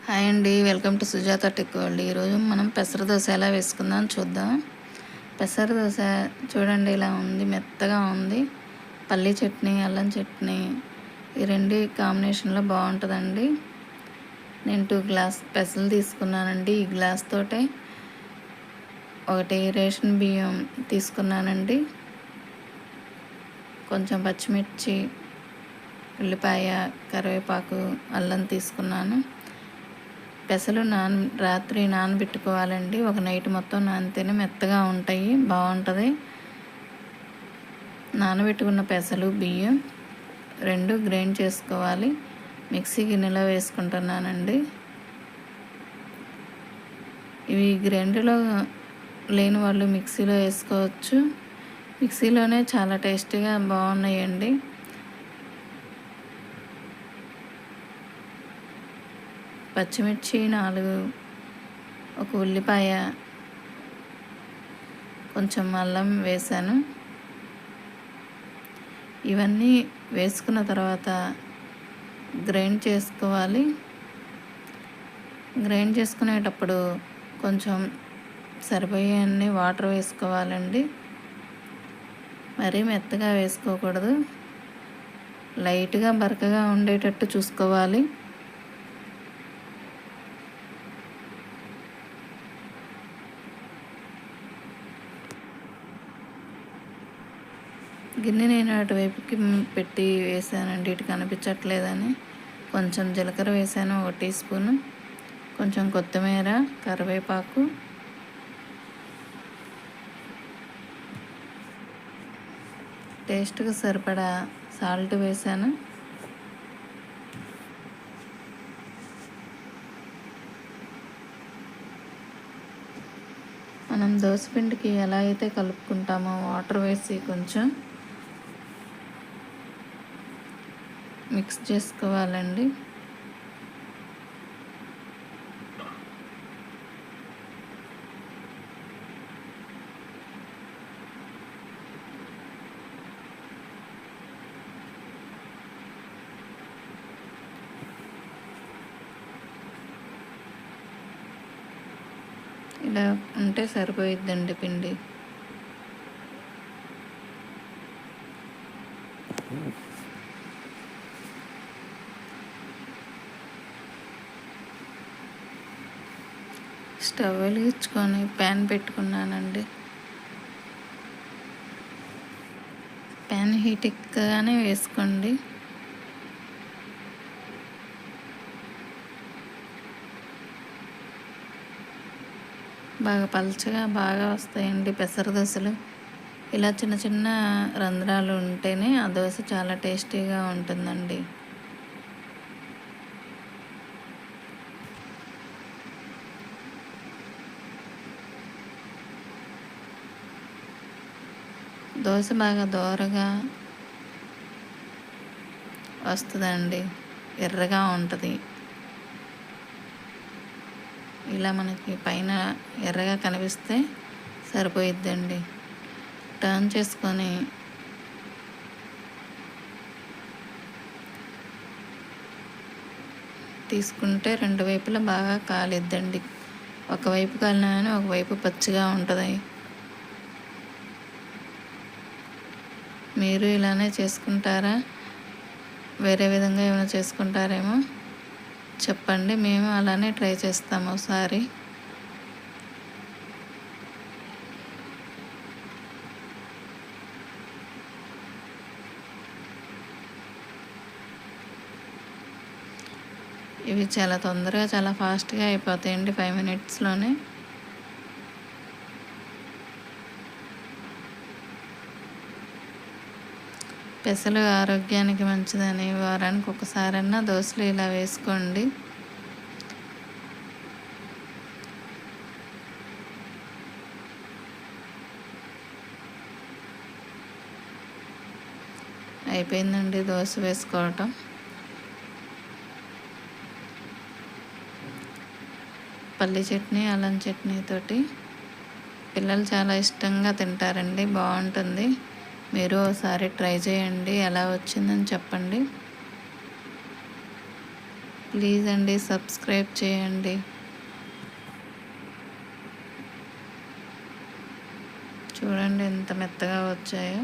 Hi అండి, welcome to Sujatha tech world. ఈరోజు మనం పెసర దోశ ఎలా వేసుకుందాం చూద్దాం. పెసర దోశ చూడండి ఇలా ఉంది, మెత్తగా ఉంది. పల్లీ చట్నీ, అల్లం చట్నీ ఈ రెండు కాంబినేషన్లో బాగుంటుందండి. నేను 2 గ్లాస్ పెసలు తీసుకున్నానండి. ఈ గ్లాస్ తోటే ఒకటి రేషన్ బియ్యం తీసుకున్నానండి. కొంచెం పచ్చిమిర్చి, ఉల్లిపాయ, కరివేపాకు, అల్లం తీసుకున్నాను. పెసలు రాత్రి నానబెట్టుకోవాలండి. ఒక నైట్ మొత్తం నానితేనే మెత్తగా ఉంటాయి, బాగుంటుంది. నానబెట్టుకున్న పెసలు, బియ్యం రెండు గ్రైండ్ చేసుకోవాలి. మిక్సీ గిన్నెలో వేసుకుంటున్నానండి. ఇవి గ్రైండర్లో లేని వాళ్ళు మిక్సీలో వేసుకోవచ్చు. మిక్సీలోనే చాలా టేస్టీగా బాగున్నాయండి. పచ్చిమిర్చి 4, ఒక ఉల్లిపాయ, కొంచెం అల్లం వేసాను. ఇవన్నీ వేసుకున్న తర్వాత గ్రైండ్ చేసుకోవాలి. గ్రైండ్ చేసుకునేటప్పుడు కొంచెం సరిపోయేన్ని వాటర్ వేసుకోవాలండి. మరీ మెత్తగా వేసుకోకూడదు, లైట్గా బరకగా ఉండేటట్టు చూసుకోవాలి. గిన్నె నేను అటువైపుకి పెట్టి వేసానండి, ఇటు కనిపించట్లేదని. కొంచెం జీలకర్ర వేసాను, 1 టీ స్పూను. కొంచెం కొత్తిమీర, కరివేపాకు, టేస్ట్కి సరిపడా సాల్ట్ వేసాను. మనం దోసపిండికి ఎలా అయితే కలుపుకుంటామో వాటర్ వేసి కొంచెం మిక్స్ చేసుకోవాలండి. ఇలా ఉంటే సరిపోయిద్దండి పిండి. స్టవ్ వెలిగించుకొని ప్యాన్ పెట్టుకున్నానండి. ప్యాన్ హీట్ ఎక్కగానే వేసుకోండి. బాగా పలచగా బాగా వస్తాయండి పెసర దోశలు. ఇలా చిన్న చిన్న రంధ్రాలు ఉంటేనే ఆ దోశ చాలా టేస్టీగా ఉంటుందండి. దోశ బాగా దోరగా వస్తుందండి, ఎర్రగా ఉంటుంది. ఇలా మనకి పైన ఎర్రగా కనిపిస్తే సరిపోయిద్దండి. టర్న్ చేసుకొని తీసుకుంటే 2 వైపులా బాగా కాలిద్దండి. ఒకవైపు కాలినా కానీ ఒకవైపు పచ్చిగా ఉంటుంది. మీరు ఇలానే చేసుకుంటారా? వేరే విధంగా ఏమైనా చేసుకుంటారేమో చెప్పండి, మేము అలానే ట్రై చేస్తాము ఒకసారి. ఇవి చాలా తొందరగా, చాలా ఫాస్ట్గా అయిపోతాయండి, 5 మినిట్స్లోనే. పెసలు ఆరోగ్యానికి మంచిదని వారానికి ఒకసారన్నా దోశలు ఇలా వేసుకోండి. అయిపోయిందండి దోశ వేసుకోవటం. పల్లి చట్నీ, అల్లం చట్నీతోటి పిల్లలు చాలా ఇష్టంగా తింటారండి, బాగుంటుంది. మీరు ఒకసారి ట్రై చేయండి, ఎలా వచ్చిందని చెప్పండి. ప్లీజ్ అండి సబ్స్క్రైబ్ చేయండి. చూడండి ఎంత మెత్తగా వచ్చాయో.